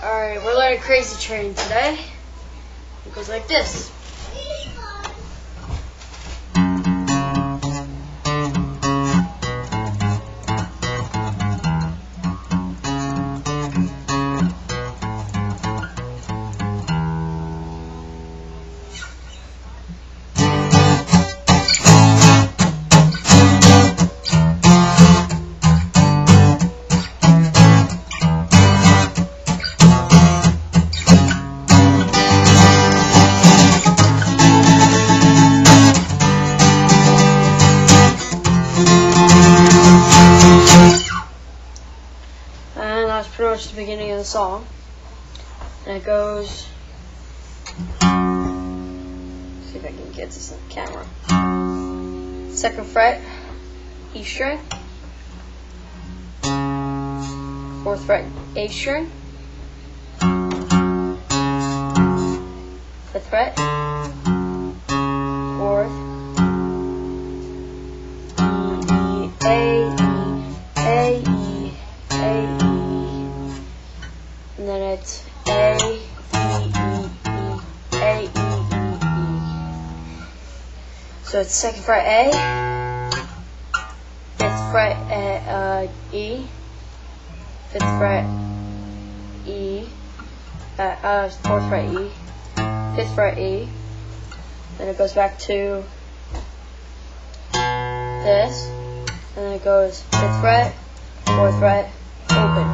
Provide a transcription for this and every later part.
Alright, we're learning Crazy Train today. It goes like this. And that's pretty much the beginning of the song. And it goes, see if I can get this on the camera. 2nd fret, E string. 4th fret, A string. 5th fret, 4th, E, A, and then it's A, E, A, E. So it's 2nd fret A, 5th fret E, 5th fret E, 4th fret E, 5th fret E, then it goes back to this, and then it goes 5th fret, 4th fret, open.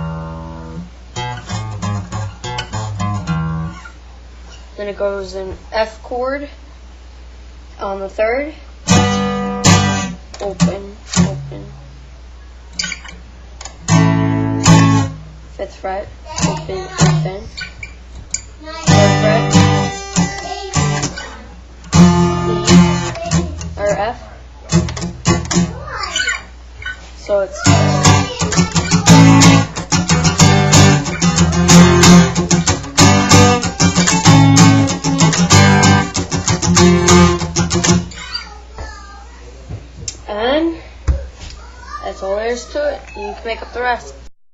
Then it goes in F chord on the 3rd, open, open. 5th fret, open, open. 4th fret, E, or F. So it's and that's all there is to it. You can make up the rest.